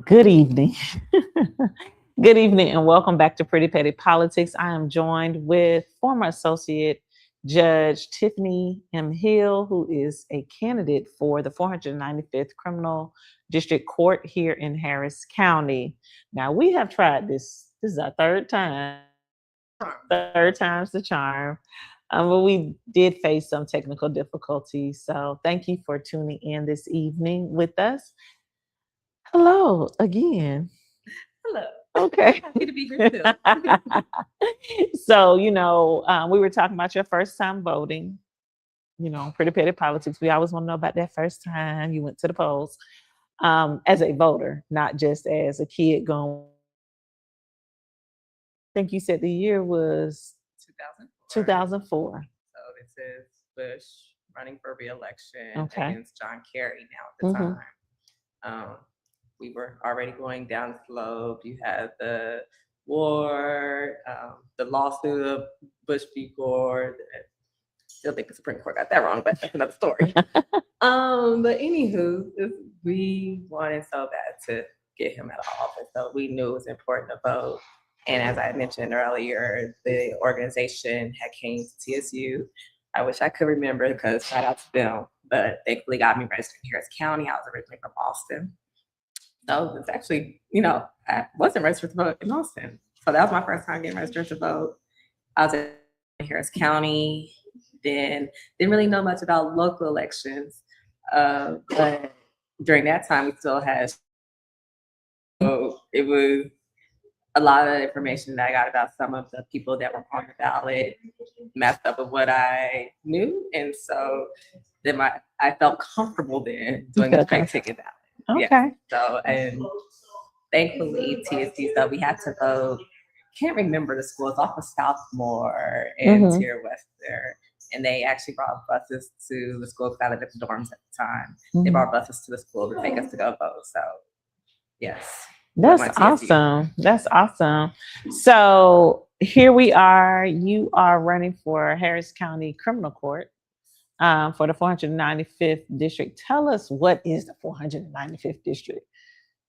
Good evening. Good evening, and welcome back to Pretty Petty Politics. I am joined with former Associate Judge Tiffany Hill, who is a candidate for the 495th Criminal District Court here in Harris County. Now, we have tried this. This is our third time. Third time's the charm. But we did face some technical difficulties. So, thank you for tuning in this evening with us. Hello again. Hello. Okay. Happy to be here too. So, we were talking about your first time voting, pretty petty politics. We always want to know about that first time you went to the polls as a voter, not just as a kid going. I think you said the year was 2004. 2004. So this is Bush running for re-election Okay. against John Kerry now at the Mhm. time. We were already going down the slope. You had the war, the lawsuit of Bush v. Gore. Still think the Supreme Court got that wrong, but that's another story. But anywho, we wanted so bad to get him out of office, so we knew it was important to vote. And as I mentioned earlier, the organization had came to TSU. I wish I could remember because shout out to them, but thankfully got me registered in Harris County. I was originally from Austin. So it's actually, I wasn't registered to vote in Austin. So that was my first time getting registered to vote. I was in Harris County, then didn't really know much about local elections. But during that time, we still had, so it was a lot of information that I got about some of the people that were on the ballot messed up with what I knew. And so then I felt comfortable then doing a straight ticket ballot. Okay. Yeah. So, and thankfully, TSC, so we had to vote. Can't remember the schools off of Southmore and Mhm. Tier Western. And they actually brought buses to the school because I lived in the dorms at the time. They Mhm. brought buses to the school to take us to go vote. So, yes. That's Went my TSU. awesome. That's awesome. So here we are. You are running for Harris County Criminal Court for the 495th District. Tell us, what is the 495th District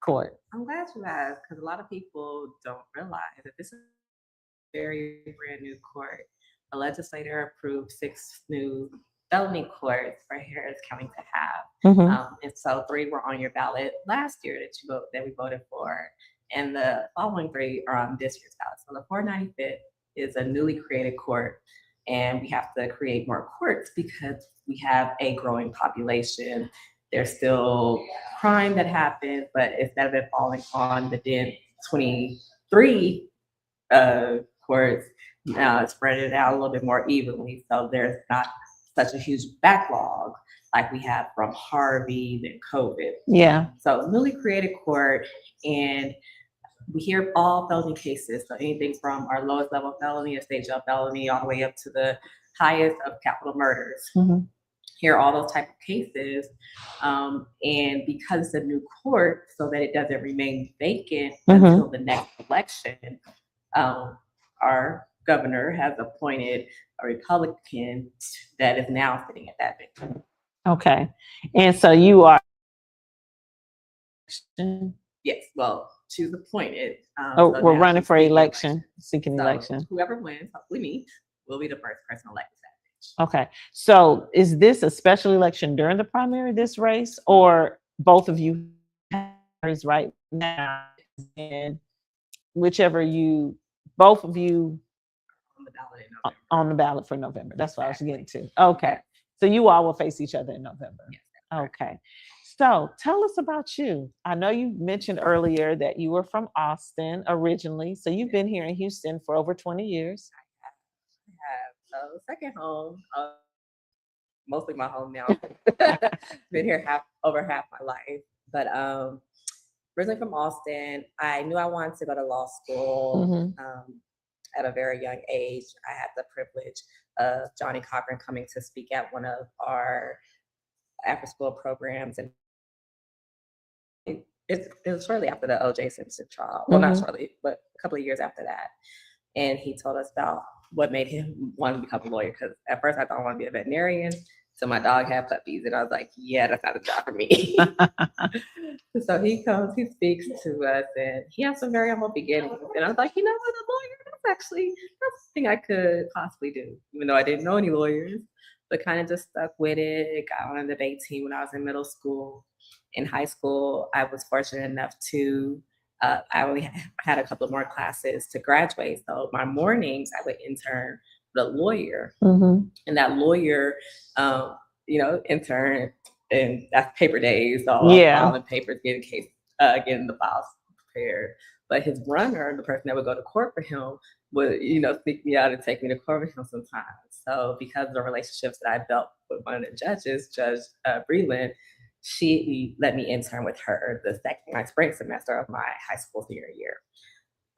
Court? I'm glad you asked because a lot of people don't realize that this is a very brand new court. The legislator approved 6 new felony courts for Harris County to have. Mhm. And so 3 were on your ballot last year that we voted for, and the following 3 are on this year's ballot. So the 495th is a newly created court, and we have to create more courts because we have a growing population. There's still crime that happens, but instead of it falling on the then 23 courts, now it's spread it out a little bit more evenly. So there's not such a huge backlog like we had from Harvey and COVID. Yeah. So newly created court, and we hear all felony cases. So anything from our lowest level felony, a stage up felony, all the way up to the highest of capital murders. Mhm. Hear all those type of cases. And because it's a new court, so that it doesn't remain vacant until the next election, our governor has appointed a Republican that is now sitting at that bench. Okay. And so you are. Yes, well, she's appointed. Oh, So we're now running she's for seeking election, seeking So election. whoever wins, hopefully me, will be the first person elected to that bench. Okay. So is this a special election during the primary, this race, or both of you have primaries right now? And whichever you, both of you On the ballot in November. on the ballot for November. That's what I was getting Exactly. to. Okay. So you all will face each other in November. Yes, that's correct. Okay. So tell us about you. I know you mentioned earlier that you were from Austin originally. So you've been here in Houston for over 20 years. I have a second home, mostly my home now. Been here over half my life, but originally from Austin. I knew I wanted to go to law school. At a very young age. I had the privilege of Johnny Cochran coming to speak at one of our after school programs, and it was shortly after the O.J. Simpson trial. Well, not shortly, but a couple of years after that. And he told us about what made him want to become a lawyer. Because at first I thought I wanted to be a veterinarian. So my dog had puppies, and I was like, yeah, that's not a job for me. So he comes, he speaks to us, and he has some very humble beginnings. And I was like, you know what, a lawyer, that's something I could possibly do, even though I didn't know any lawyers, but kind of just stuck with it. Got on a debate team when I was in middle school. In high school, I was fortunate enough to, I only had a couple more classes to graduate. So my mornings, I would intern with a lawyer. Mm-hmm. And that lawyer, intern, and that's paper days. So I'm Yeah. filing papers, getting the files prepared. But his runner, the person that would go to court for him, would sneak me out and take me to court with him sometimes. So because of the relationships that I built with one of the judges, Judge Breland, she let me intern with her my spring semester of my high school senior year.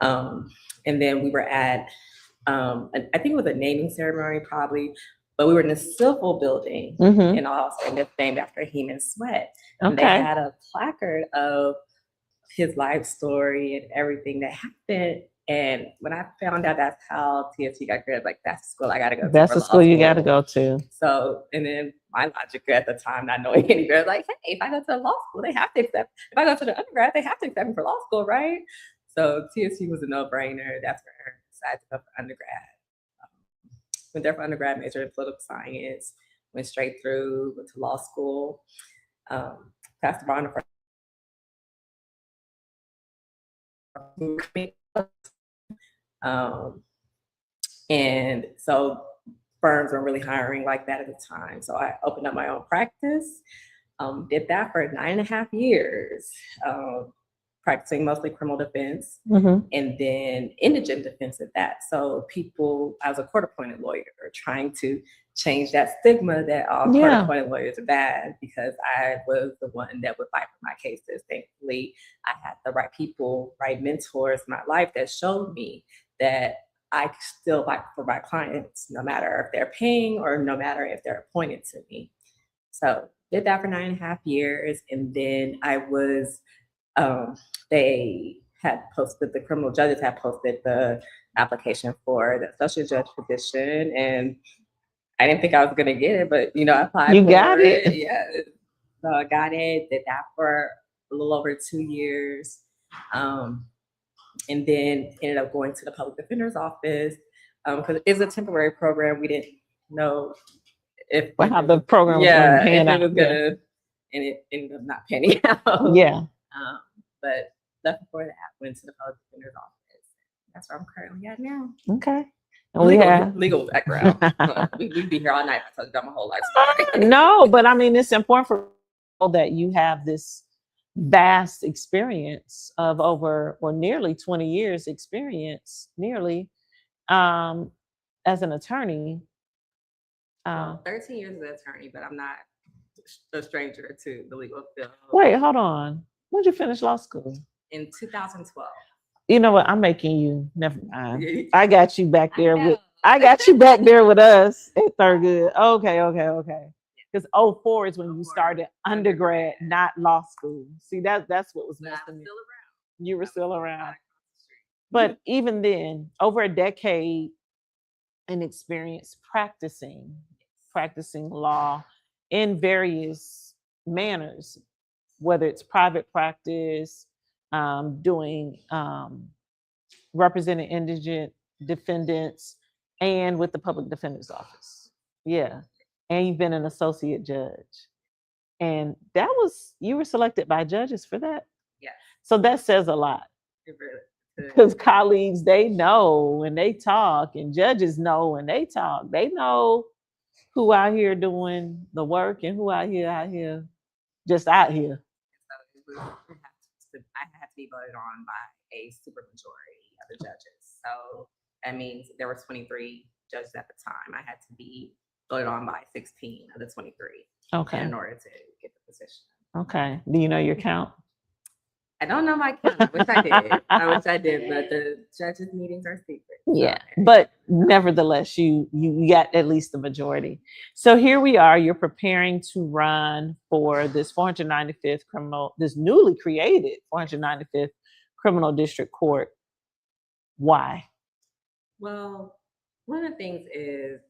And then we were at, I think it was a naming ceremony probably, but we were in a civil building, Mm-hmm. and also it's named after Heman Sweat. And they Okay. had a placard of his life story and everything that happened. And when I found out that's how TSC got created, like that's the school I gotta go to. That's the school you got to go to. So, and then my logic at the time, not knowing any better, like, hey, if I go to law school, they have to accept. If I go to the undergrad, they have to accept me for law school, right? So TSC was a no-brainer. That's where I decided to go for undergrad. Went there for undergrad, majored in political science, went straight through, went to law school, passed the bar on the first. And so firms weren't really hiring like that at the time. So I opened up my own practice, did that for 9.5 years, practicing mostly criminal defense, Mm-hmm. and then indigent defense at that. So I was a court-appointed lawyer trying to change that stigma that all court-appointed lawyers are bad, because I was the one that would fight for my cases. Thankfully, I had the right people, right mentors in my life that showed me that I still fight for my clients, no matter if they're paying or no matter if they're appointed to me. So did that for 9.5 years, and then I was they had posted, the criminal judges had posted the application for the associate judge position, and I didn't think I was gonna get it, but I applied. You got it. Yeah. So I got it, did that for a little over 2 years. And then ended up going to the public defender's office, because it's a temporary program. We didn't know if how the program was going to pan out. it was gonna, and it ended up not panning out. Yeah. But left before that, went to the public defender's office. That's where I'm currently at now. Okay. And we have legal background. We'd be here all night. I told you about my whole life story. No, but I mean, it's important for people that you have this vast experience of nearly 20 years experience, as an attorney. 13 years as an attorney, but I'm not a stranger to the legal field. Wait, hold on. When did you finish law school? In 2012. You know what? I'm making you. Never mind. I got you back there with. I got you back there with us at Thurgood. Okay. Because 04 is when you started undergrad, not law school. See, that's what was messing me. You were still around. But even then, over a decade in experience practicing law in various manners, whether it's private practice, doing representing indigent defendants, and with the public defender's office. Yeah. And you've been an associate judge. And you were selected by judges for that? Yeah. So that says a lot. Because colleagues, they know when they talk, and judges know when they talk. They know who out here doing the work and who out here, just out here. So I had to be voted on by a supermajority of the judges. So that means there were 23 judges at the time. I had to be voted on by 16 of the 23. Okay. In order to get the position. Okay. Do you know your count? I don't know my count. I wish I did, but the judges' meetings are secret. Yeah, but nevertheless, you got at least the majority. So here we are. You're preparing to run for this 495th this newly created 495th Criminal District Court. Why? Well, one of the things is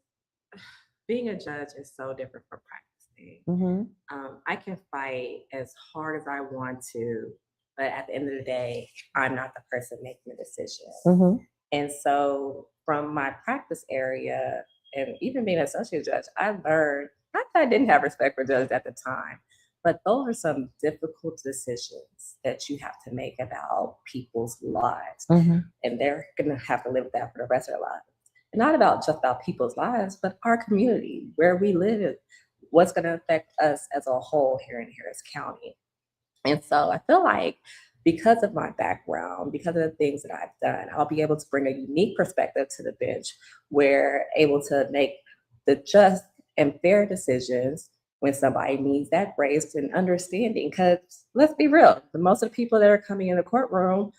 being a judge is so different from practicing. Mm-hmm. I can fight as hard as I want to, but at the end of the day, I'm not the person making the decision. Mm-hmm. And so, from my practice area, and even being an associate judge, I learned not that I didn't have respect for judges at the time, but those are some difficult decisions that you have to make about people's lives. Mm-hmm. And they're going to have to live with that for the rest of their lives. And not about just about people's lives, but our community, where we live, what's going to affect us as a whole here in Harris County. And so I feel like because of my background, because of the things that I've done, I'll be able to bring a unique perspective to the bench where able to make the just and fair decisions when somebody needs that grace and understanding. Because let's be real, the most of the people that are coming in the courtroom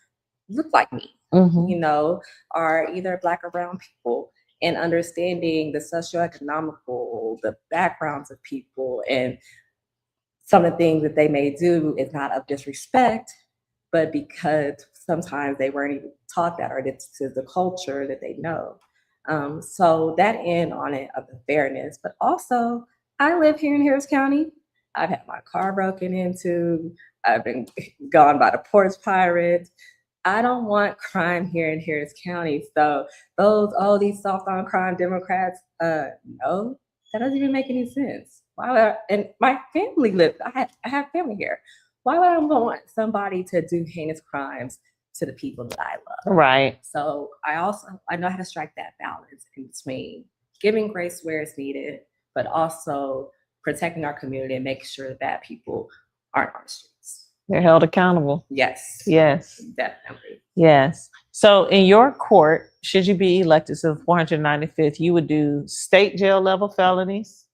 look like me, Mm-hmm. you know, are either Black or brown people, and understanding the socioeconomical, the backgrounds of people, and some of the things that they may do is not of disrespect, but because sometimes they weren't even taught that, or it's to the culture that they know. So that end on it of the fairness, but also I live here in Harris County. I've had my car broken into. I've been gone by the porch pirates. I don't want crime here in Harris County. So these soft on crime Democrats, no, that doesn't even make any sense. Why would and my family lives, I have family here. Why would I want somebody to do heinous crimes to the people that I love? Right. So I know how to strike that balance in between giving grace where it's needed, but also protecting our community and making sure that people aren't on the streets. They're held accountable. Yes, Yes. definitely. Yes. So in your court, should you be elected to the 495th, you would do state jail level felonies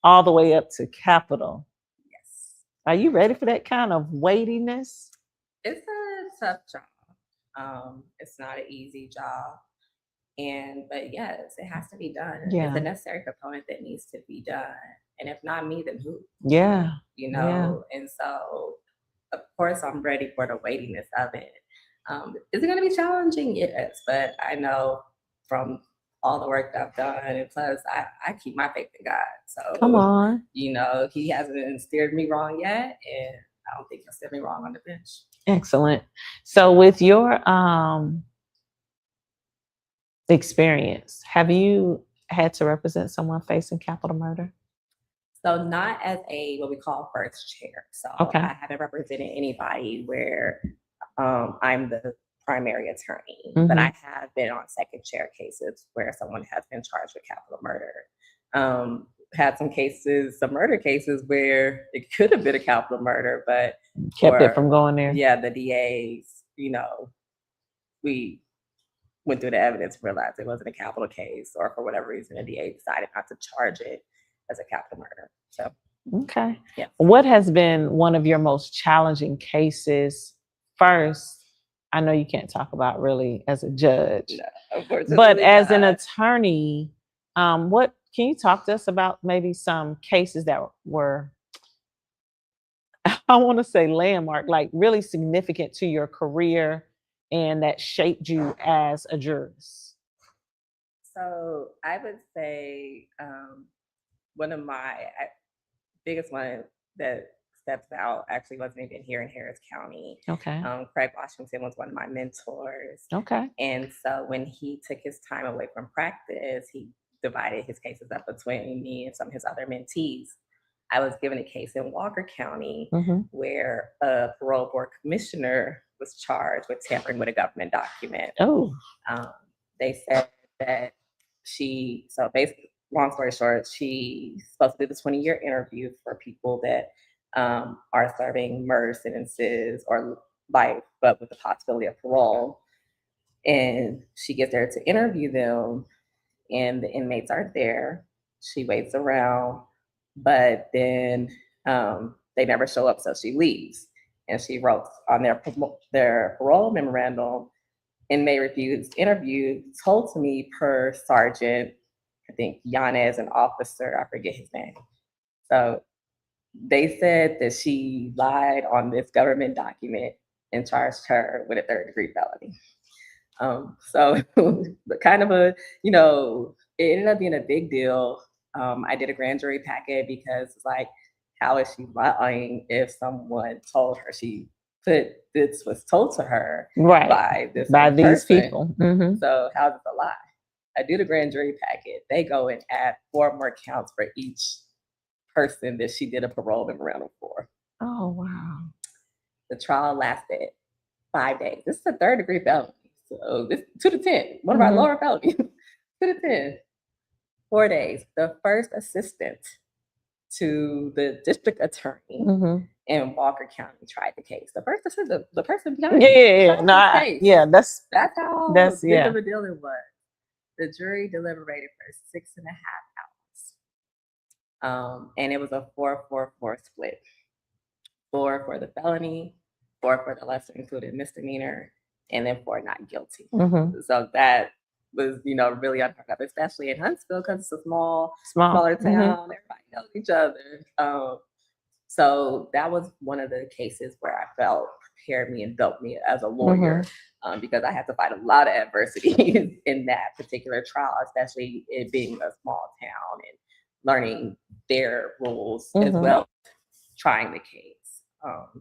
all the way up to capital. Yes. Are you ready for that kind of weightiness? It's a tough job. It's not an easy job. But yes, it has to be done. Yeah. It's a necessary component that needs to be done. And if not me, then who? Yeah. You Yeah. know? And so of course I'm ready for the weightiness of it. Is it gonna be challenging? Yes, but I know from all the work that I've done, and plus I keep my faith in God. Come So, on. you know, he hasn't steered me wrong yet, and I don't think he'll steer me wrong on the bench. Excellent. So with your experience, have you had to represent someone facing capital murder? So not as a what we call first chair. So Okay. I haven't represented anybody where I'm the primary attorney, but I have been on second chair cases where someone has been charged with capital murder. Had some cases, some murder cases where it could have been a capital murder, but Kept it from going there. yeah, the DAs, you know, we went through the evidence, realized it wasn't a capital case, or for whatever reason, the DA decided not to charge it as a capital murder. So, Okay. yeah. What has been one of your most challenging cases? First, I know you can't talk about really as a judge, No, unfortunately but as an not. attorney, what can you talk to us about maybe some cases that were, I want to say landmark, like really significant to your career and that shaped you as a jurist? So I would say one of my biggest one that steps out actually wasn't even here in Harris County. Okay. Craig Washington was one of my mentors. Okay. And so when he took his time away from practice, he divided his cases up between me and some of his other mentees. I was given a case in Walker County where a parole board commissioner was charged with tampering with a government document. Oh. They said that so basically, long story short, she's supposed to do the 20-year interview for people that are serving murder sentences or life, but with the possibility of parole. And she gets there to interview them, and the inmates aren't there. She waits around, but then they never show up, so she leaves. And she wrote on their parole memorandum, inmate refused interview, told to me per Sergeant, I think Yanez, an officer, I forget his name. So they said that she lied on this government document and charged her with a third-degree felony. So kind of a, you know, it ended up being a big deal. I did a grand jury packet because it's like, how is she lying if someone told her she put this was told to her Right. by this By other these person? people. Hmm. So how's it a lie? I do the grand jury packet. They go and add 4 more counts for each person that she did a parole memorandum for. Oh, wow. The trial lasted 5 days. This is a third-degree felony. So this 2 to 10, one of our Mhm. lower felonies. 2 to 10, 4 days. The first assistant to the district attorney Mhm. in Walker County tried the case. The first assistant, the person Yeah, behind yeah, me, yeah. tried No, this case. yeah, That's how that's big yeah. of a deal it was. The jury deliberated for 6.5 hours. And it was a 4-4-4 split. 4 for the felony, 4 for the lesser included misdemeanor, and then 4 not guilty. Mhm. So that was, really unheard of, especially in Huntsville because it's a Small. smaller Mhm. town. Everybody knows each other. So that was one of the cases where I felt prepared me and built me as a lawyer, because I had to fight a lot of adversity in that particular trial, especially it being a small town and learning their rules as Mhm. well, trying the case.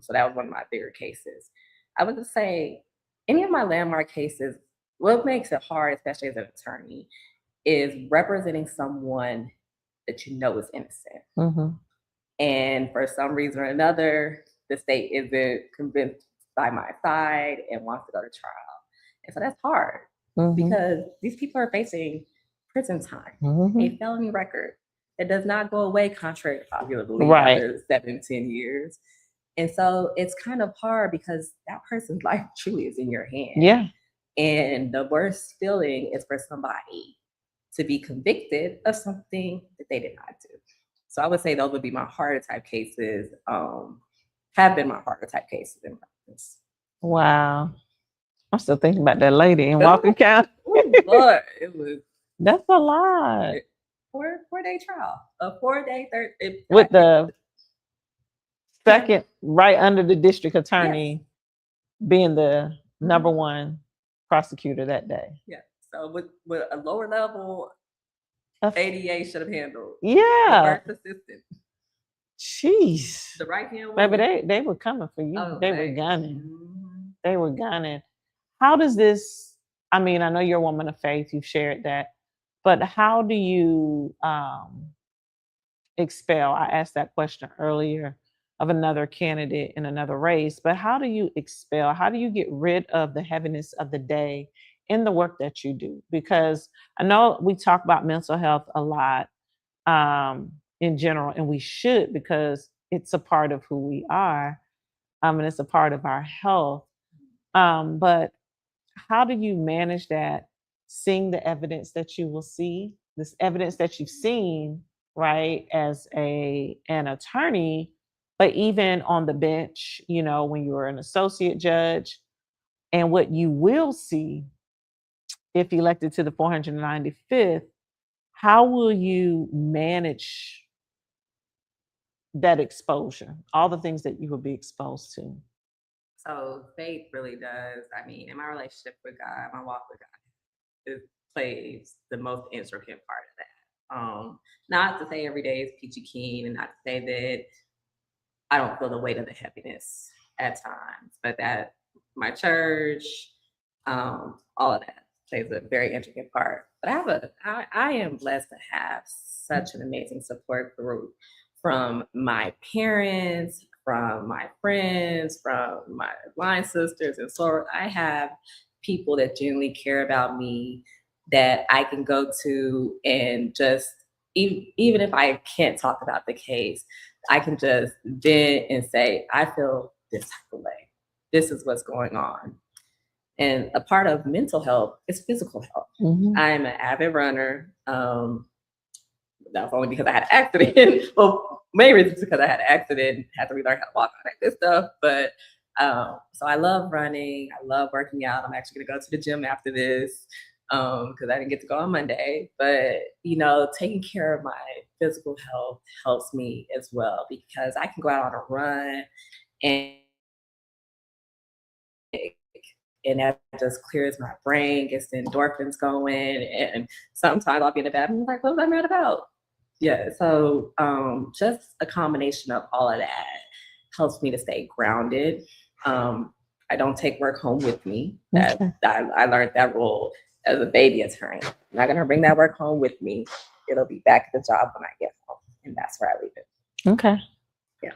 So that was one of my bigger cases. I would just say any of my landmark cases, what makes it hard, especially as an attorney, is representing someone that you know is innocent. Mhm. And for some reason or another, the state isn't convinced by my side and wants to go to trial. And so that's hard Mhm. because these people are facing prison time, Mhm. a felony record that does not go away, contrary to popular belief, Right. after 7, 10 years. And so it's kind of hard because that person's life truly is in your hands. Yeah. And the worst feeling is for somebody to be convicted of something that they did not do. So I would say those would be my harder type cases, have been my harder type cases in practice. Wow. I'm still thinking about that lady in Walker County. Oh, Lord, it was That's a lot. 4 day trial, a 4 day third. With the Yeah, second right under the district yes, attorney being the number mhm, one prosecutor that day. yeah. So with a lower level, Of- ADA should have handled the yeah. first assistant, Jeez. the right hand Baby, woman. they were coming for you. Oh, They were hey. gunning. Mhm. They were gunning. How does this, I mean, I know you're a woman of faith, you've shared that, but how do you expel? I asked that question earlier of another candidate in another race, but how do you expel? How do you get rid of the heaviness of the day in the work that you do? Because I know we talk about mental health a lot in general, and we should because it's a part of who we are, and it's a part of our health. But how do you manage that? Seeing the evidence that you will see, this evidence that you've seen, right, as an attorney, but even on the bench, when you were an associate judge, and what you will see if elected to the 495th, how will you manage that exposure, all the things that you will be exposed to? So faith really does. I mean, in my relationship with God, my walk with God, it plays the most intricate part of that. Not to say every day is peachy keen, and not to say that I don't feel the weight of the heaviness at times, but that my church, all of that plays a very intricate part. But I am blessed to have such an amazing support group from my parents, from my friends, from my line sisters, and so I have people that genuinely care about me that I can go to and just even if I can't talk about the case, I can just vent and say, I feel this type of way. This is what's going on. And a part of mental health is physical health. Mhm. I'm an avid runner. That's only because I had an accident. Well, main reason is because I had an accident, had to relearn how to walk and this stuff. But so I love running. I love working out. I'm actually gonna go to the gym after this because I didn't get to go on Monday. But taking care of my physical health helps me as well because I can go out on a run and and that just clears my brain, gets the endorphins going. And sometimes I'll be in the bathroom like, what was I mad about? Yeah, so just a combination of all of that helps me to stay grounded. Um, I don't take work home with me. Okay. I learned that rule as a baby attorney. I'm not gonna bring that work home with me. It'll be back at the job when I get home, and that's where I leave it. Okay. Yeah.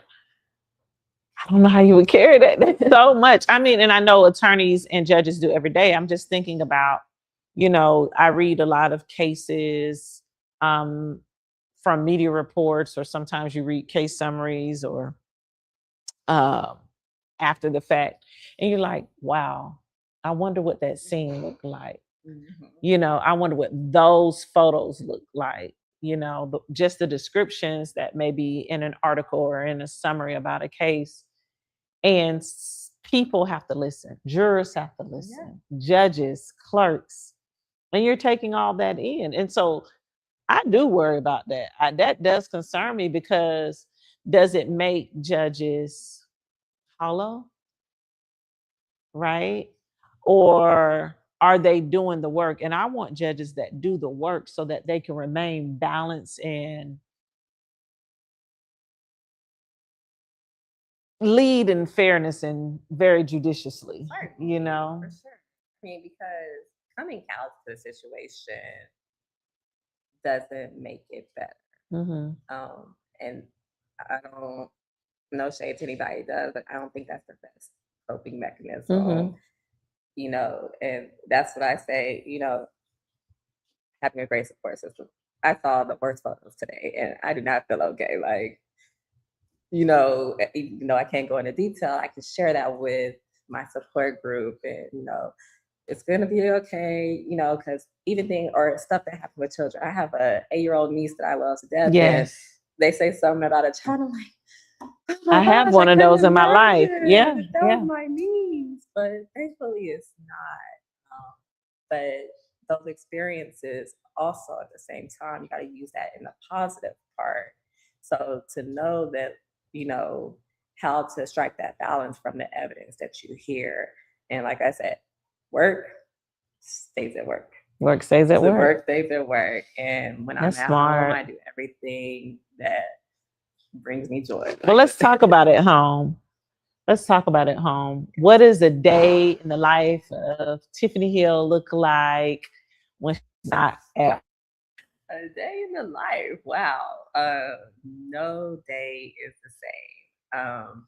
I don't know how you would carry that so much. I mean, and I know attorneys and judges do every day. I'm just thinking about, I read a lot of cases um, from media reports, or sometimes you read case summaries or um, after the fact, and you're like, wow, I wonder what that scene looked like. Mhm. I wonder what those photos look like. Just the descriptions that may be in an article or in a summary about a case, and people have to listen, jurors have to listen, judges, clerks, and you're taking all that in. And so I do worry about that. That does concern me, because does it make judges hollow, right? Or are they doing the work? And I want judges that do the work so that they can remain balanced and lead in fairness and very judiciously, Certainly, you know? for sure. I mean, because coming out to the situation doesn't make it better. Hmm. And I don't, no shade to anybody does, but I don't think that's the best coping mechanism, Hmm. and that's what I say, having a great support system. I saw the worst photos today and I do not feel okay. Like, even though I can't go into detail, I can share that with my support group, and, it's gonna be okay, because even thing or stuff that happened with children. I have a 8-year-old niece that I love to death, and Yes. they say something about a child. I'm like, oh my I have gosh, I one of couldn't those in my life. imagine Yeah. if that was Yeah. my niece, but thankfully it's not. But those experiences also at the same time, you got to use that in the positive part. So to know that, you know, how to strike that balance from the evidence that you hear. And like I said, work stays at work. Work stays at The work. work stays at work. And when I'm That's at home, smart. I do everything that brings me joy. Well, let's talk about it home. Let's talk about it home. What does a day in the life of Tiffany Hill look like when she's not at? A day in the life. Wow. No day is the same.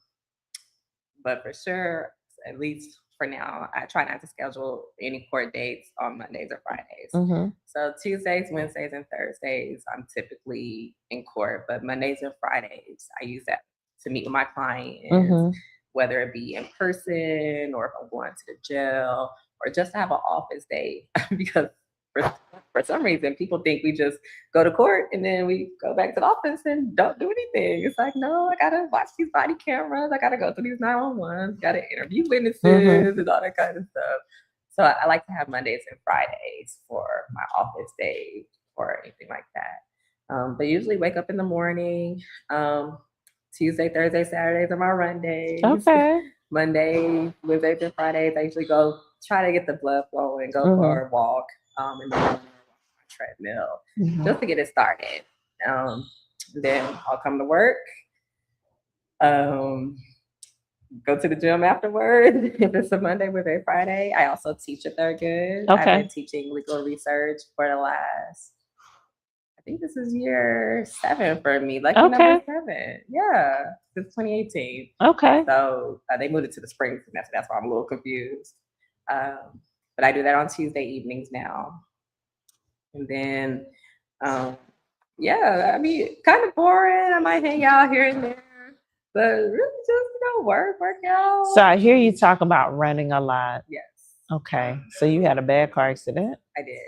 But for sure, at least for now, I try not to schedule any court dates on Mondays or Fridays. Mm-hmm. So Tuesdays, Wednesdays, and Thursdays, I'm typically in court, but Mondays and Fridays, I use that to meet with my clients, Mm-hmm. whether it be in person or if I'm going to the jail or just to have an office day because for, for some reason people think we just go to court and then we go back to the office and don't do anything. It's like, no, I gotta watch these body cameras. I gotta go through these 911s, gotta interview Mm-hmm. witnesses and all that kind of stuff. So I like to have Mondays and Fridays for my office day or anything like that. But usually wake up in the morning. Um, Tuesday, Thursday, Saturdays are my run days. Okay. Monday, Wednesdays, and Fridays, I usually go try to get the blood flowing, go Mm-hmm. for a walk in the morning, treadmill, Mm-hmm. just to get it started. Then I'll come to work, um, go to the gym afterwards. If it's a Monday, Wednesday, Friday, I also teach at Thurgood. I've Okay. been teaching legal research for the last, I think this is year 7 for me. Lucky number Okay. 7. Yeah, since 2018. Okay. So they moved it to the spring semester. That's why I'm a little confused. Um, but I do that on Tuesday evenings now. And then, um, yeah, I mean, kind of boring. I might hang out here and there, but really just, work out. So I hear you talk about running a lot. Yes, Okay. So you had a bad car accident? I did.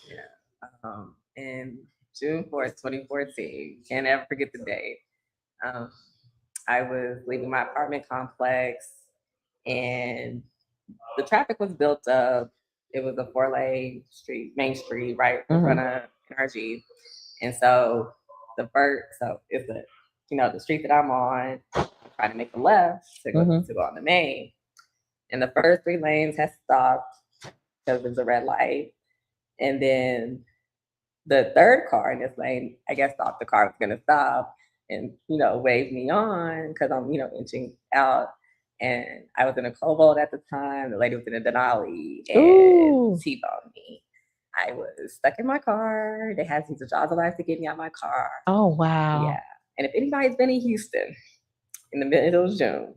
Yeah. In June 4th, 2014. Can't ever forget the date. Um, I was leaving my apartment complex and the traffic was built up. It was a 4-lane street, main street, right in front of NRG. And so so it's the street that I'm on, I'm trying to make a left to go on the main. And the first 3 lanes had stopped because it was a red light. And then the third car in this lane, I guess, thought the car was gonna stop and waved me on because I'm inching out. And I was in a Cobalt at the time. The lady was in a Denali and Ooh. T-boned me. I was stuck in my car. They had to use the jaws of life to get me out of my car. Oh, wow. Yeah. And if anybody's been in Houston in the middle of June,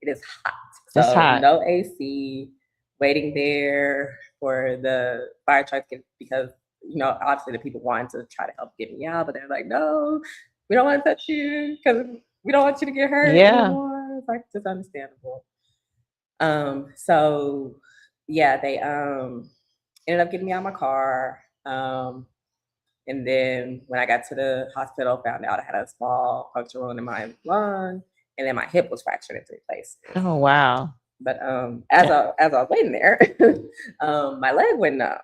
it is hot. It's So hot. no AC, waiting there for the fire truck because obviously the people wanted to try to help get me out, but they're like, no, we don't want to touch you because we don't want you to get hurt anymore. It's like just understandable. So yeah, they ended up getting me out of my car. And then when I got to the hospital, found out I had a small puncture wound in my lung, and then my hip was fractured in 3 places. Oh, wow. But as I was waiting there, my leg went numb.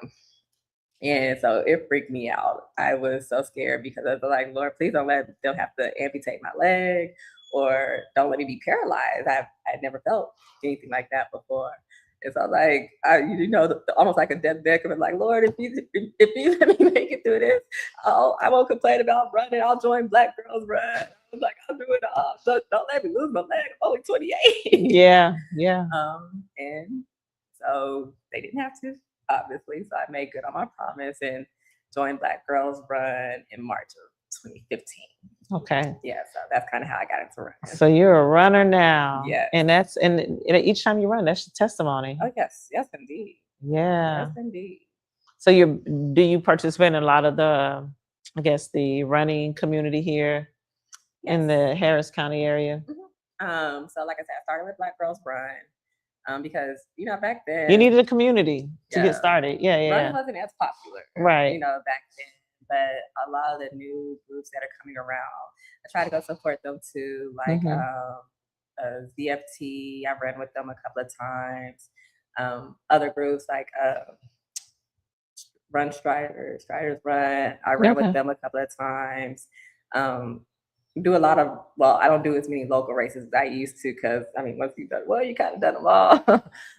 And so it freaked me out. I was so scared because I was like, Lord, please don't let them have to amputate my leg or don't let me be paralyzed. I'd never felt anything like that before. And so like, almost like a deathbed, and like, Lord, if you let me make it through this, I won't complain about running. I'll join Black Girls Run. I was like, I'll do it all. So don't let me lose my leg. I'm only 28. Yeah. And so they didn't have to, obviously. So I made good on my promise and joined Black Girls Run in March of 2015. Okay. Yeah, so that's kind of how I got into running. So you're a runner now. Yeah. And each time you run, that's your testimony. Oh, yes. Yes, indeed. Yeah. Yes, indeed. So do you participate in a lot of the, I guess, the running community here in the Harris County area? Mm-hmm. So like I said, I started with Black Girls Run because, back then. You needed a community to get started. Yeah. Running wasn't as popular. Right. Back then. But a lot of the new groups that are coming around, I try to go support them too. Like ZFT, I ran with them a couple of times. Other groups like Run Striders Run, I ran with them a couple of times. Do a lot of, I don't do as many local races as I used to because, once you've done, you kind of done them all.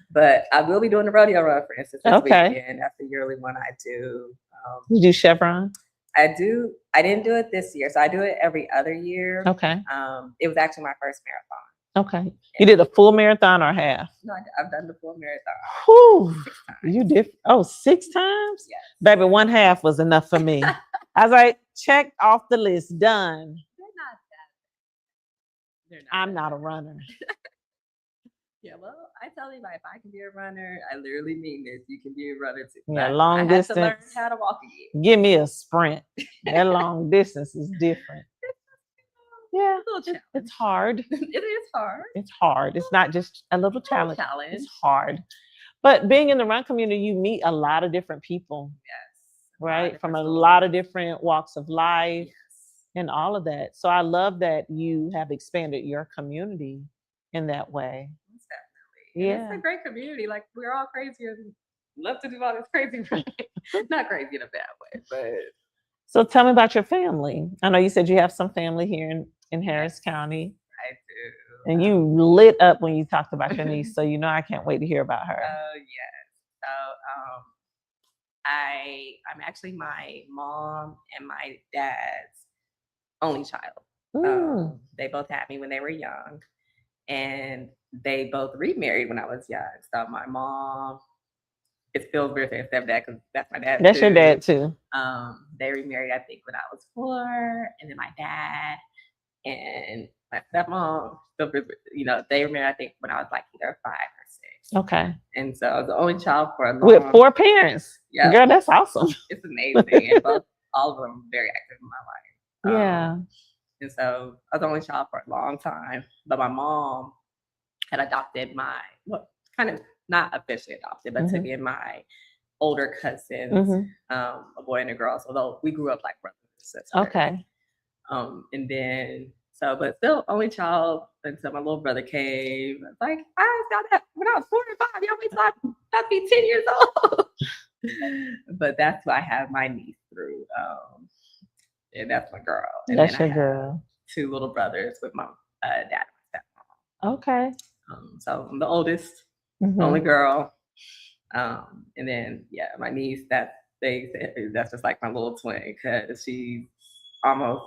But I will be doing the rodeo run, for instance, this weekend. That's the yearly one I do. You do Chevron? I do. I didn't do it this year, so I do it every other year. Okay. It was actually my first marathon. Okay. You did a full marathon or half? No, I've done the full marathon. Whew. 6 times. You did? Oh, 6 times? Yes. Baby, 1/2 was enough for me. I was like, check off the list, done. I'm not a runner. Yeah, well, I tell anybody, if I can be a runner, I literally mean this. You can be a runner too. Yeah, long distance. I had to learn how to walk again. Give me a sprint. That long distance is different. Yeah, it's hard. It is hard. It's hard. It's not just a little challenge. It's hard. But being in the run community, you meet a lot of different people. Yes. Right? From a lot of different walks of life. Yes. And all of that. So I love that you have expanded your community in that way. Definitely. Yeah. It's a great community. Like, we're all crazy and love to do all this crazy. Not crazy in a bad way, but. So tell me about your family. I know you said you have some family here in Harris County. I do. And you lit up when you talked about your niece. So I can't wait to hear about her. Oh, yes. So I'm actually my mom and my dad's only child. They both had me when they were young, and they both remarried when I was young. So my mom, it feels weird saying stepdad because that's my dad. That's your dad too. They remarried, I think, when I was 4, and then my dad and my stepmom, they remarried, I think, when I was like either 5 or 6. Okay. And so I was the only child for a long. With 4 parents. Yeah. Girl, that's awesome. It's amazing. And all of them very active in my life. Yeah. And so I was the only child for a long time. But my mom had adopted kind of not officially adopted, but took in my older cousins, a boy and a girl. So though we grew up like brothers and sisters. Okay. And then, but still only child until my little brother came. I was like, I got that when I was 4 or 5. Y'all wait till I'd be 10 years old. But that's what I have my niece through. And that's my girl. And that's your girl. 2 little brothers with my dad and my stepmom. Okay. So I'm the oldest, only girl. And then, my niece, that's they said that's just like my little twin because she's almost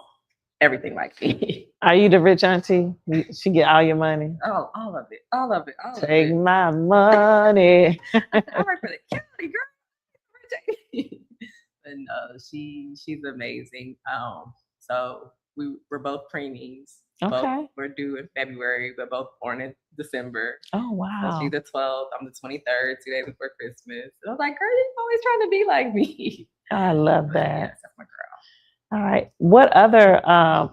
everything like me. Are you the rich auntie? She get all your money. Oh, all of it, all of it, all of Take it. my money. I work for the county, girl. But no, she's amazing. So we're both preemies. Both Okay. we're due in February. We're both born in December. Oh So wow. she's the 12th. I'm the 23rd, 2 days before Christmas. And I was like, girl, you're always trying to be like me. I love But that. yes, that's my girl. All right. What other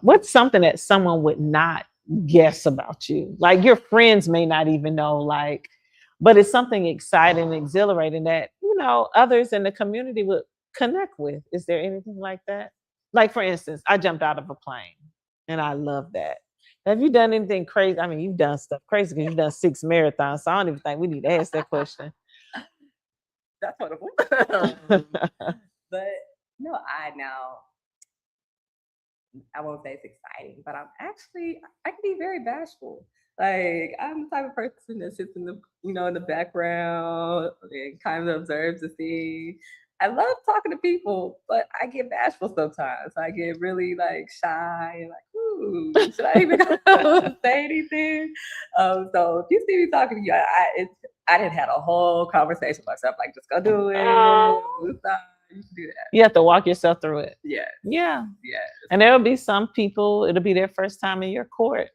what's something that someone would not guess about you? Like your friends may not even know, like, but it's something exciting and exhilarating that, others in the community would connect with. Is there anything like that? Like for instance, I jumped out of a plane and I love that. Have you done anything crazy? I mean, you've done stuff crazy because you've done 6 marathons. So I don't even think we need to ask that question. That's wonderful. But no, I won't say it's exciting, but I can be very bashful. Like I'm the type of person that sits in in the background and kind of observes the scene. I love talking to people, but I get bashful sometimes. I get really like shy and like, ooh, should I even say anything? So if you see me talking to you, I didn't have a whole conversation with myself. Like, just go do it. Oh. You can do that. You have to walk yourself through it. Yeah. Yeah. Yeah. And there will be some people, it'll be their first time in your court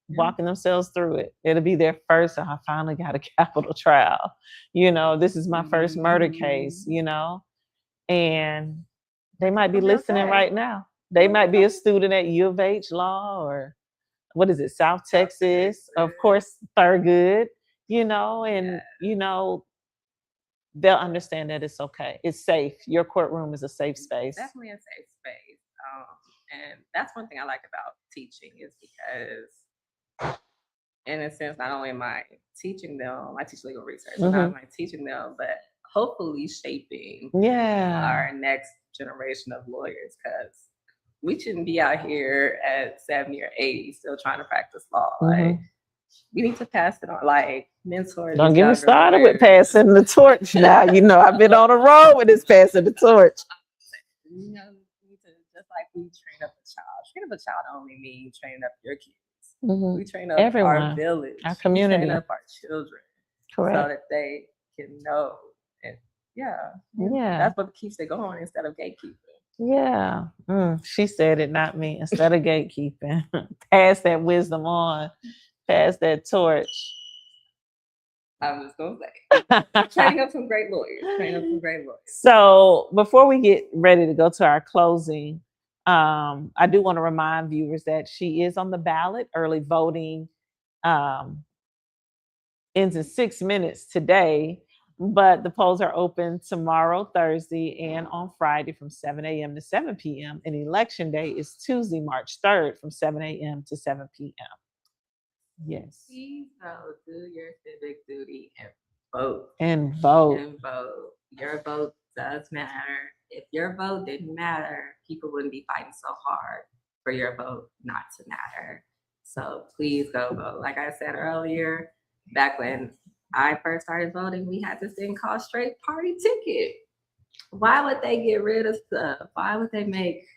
Yeah. walking themselves through it. It'll be their first, I finally got a capital trial. This is my first murder case, and they might be listening right now. They might be a student at U of H Law or what is it, South Texas, of course, Thurgood, and, they'll understand that it's okay. It's safe. Your courtroom is a safe space. Definitely a safe space. And that's one thing I like about teaching is because, in a sense, not only am I teaching them, I teach legal research, not only am I teaching them, but hopefully shaping our next generation of lawyers because we shouldn't be out here at 70 or 80 still trying to practice law. Like, we need to pass it on, like mentor. Don't get me started with passing the torch now. I've been on a road with this passing the torch. We need to, just like we train up a child. Train up a child only means training up your kids. We train up everyone, our village, our community, we train up our children, correct, so that they can know. And that's what keeps it going instead of gatekeeping. Yeah, she said it, not me. Instead of gatekeeping, pass that wisdom on, pass that torch. I'm just gonna say, training up some great lawyers. So before we get ready to go to our closing, I do want to remind viewers that she is on the ballot. Early voting ends in 6 minutes today, but the polls are open tomorrow, Thursday, and on Friday from 7 a.m. to 7 p.m. And election day is Tuesday, March 3rd from 7 a.m. to 7 p.m. Yes. Please do your civic duty and vote. And vote. Your vote does matter. If your vote didn't matter, people wouldn't be fighting so hard for your vote not to matter. So please go vote. Like I said earlier, back when I first started voting, we had this thing called straight party ticket. Why would they get rid of stuff? Why would they make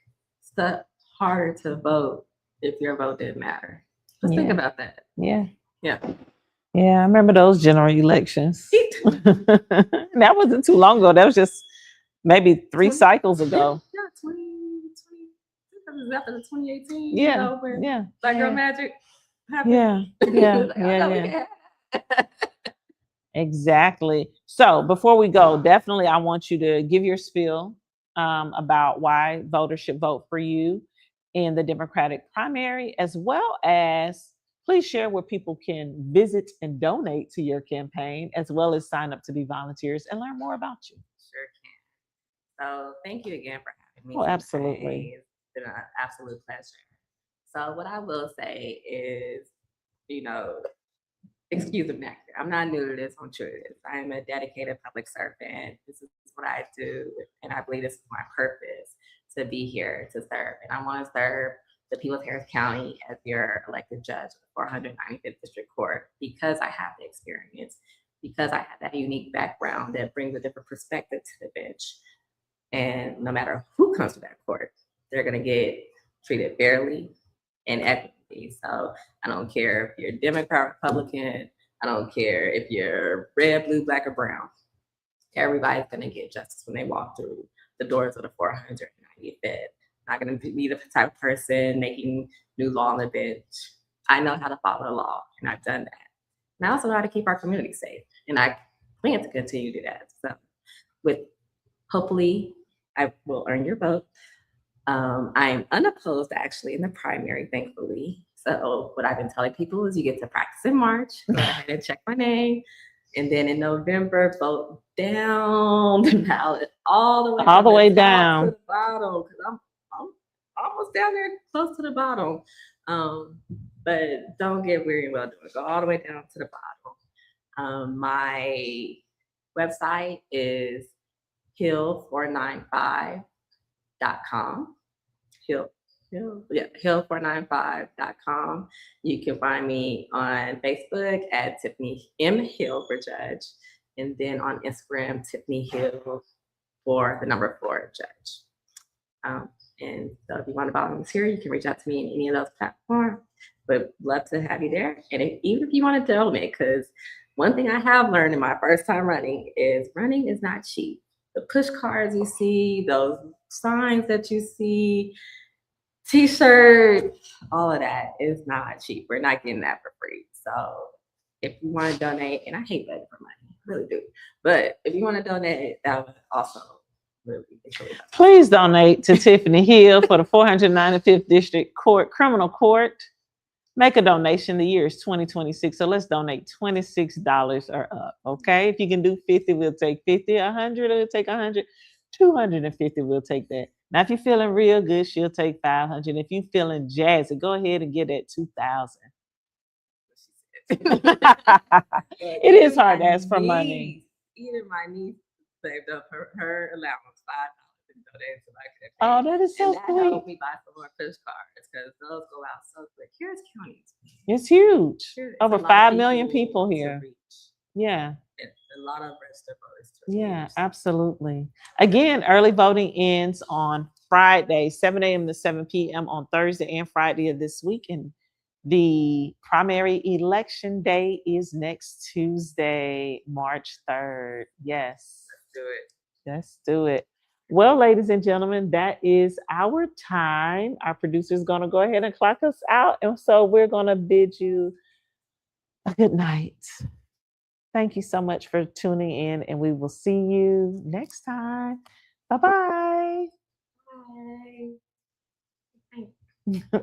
stuff harder to vote if your vote didn't matter? Let's think about that. Yeah. Yeah. Yeah, I remember those general elections. That wasn't too long ago. That was just maybe 3 cycles ago. Yeah, 20 after the 2018. Yeah, Black Girl Magic happened. Yeah. Exactly. So before we go, definitely I want you to give your spiel about why voters should vote for you in the Democratic primary, as well as please share where people can visit and donate to your campaign, as well as sign up to be volunteers and learn more about you. Sure can. So thank you again for having me. Oh, absolutely. It's been an absolute pleasure. So what I will say is, excuse me, I'm not new to this, I'm sure it is. I am a dedicated public servant. This is what I do, and I believe this is my purpose, to be here to serve. And I want to serve the people of Harris County as your elected judge of the 495th District Court because I have the experience, because I have that unique background that brings a different perspective to the bench. And no matter who comes to that court, they're going to get treated fairly and equitably. So I don't care if you're Democrat, Republican, I don't care if you're red, blue, black, or brown. Everybody's going to get justice when they walk through the doors of the 495th. Not going to be the type of person making new law on the bench. I know how to follow the law, and I've done that. And I also know how to keep our community safe, and I plan to continue to do that. So, with hopefully, I will earn your vote. I'm unopposed actually in the primary, thankfully. So, what I've been telling people is you get to practice in March, go ahead and check my name. And then in November, vote down the ballot all the way All the from way top down. to the bottom because I'm almost down there close to the bottom. But don't get weary while doing it. Go all the way down to the bottom. My website is hill495.com. Hill495.com. You can find me on Facebook at Tiffany M. Hill for Judge, and then on Instagram, Tiffany Hill for the number 4 Judge. And so if you want to volunteer, you can reach out to me in any of those platforms. But love to have you there. And even if you want to donate, because one thing I have learned in my first time running is not cheap. The push cards you see, those signs that you see, T-shirts, all of that is not cheap. We're not getting that for free. So if you want to donate, and I hate begging for money, I really do. But if you want to donate, that would also really help. Please donate to Tiffany Hill for the 495th District Court Criminal Court. Make a donation. The year is 2026. So let's donate $26 or up. Okay. If you can do 50, we'll take 50. 100, we'll take 100. 250, we'll take that. Now, if you're feeling real good, she'll take 500. If you're feeling jazzy, go ahead and get that 2,000. It is hard to ask for money. Even my niece saved up her allowance $5 and donated to my campaign. Oh, that is so and that sweet. helped me buy some more push cards because those go out so quick. Harris County, It's huge. it's Over a lot 5 of million people to here. reach. Yeah. And a lot of registered voters. Yeah, reach. absolutely. Again, early voting ends on Friday, 7 a.m. to 7 p.m. on Thursday and Friday of this week. And the primary election day is next Tuesday, March 3rd. Yes. Let's do it. Let's do it. Well, ladies and gentlemen, that is our time. Our producer is going to go ahead and clock us out. And so we're going to bid you a good night. Thank you so much for tuning in, and we will see you next time. Bye-bye. Bye.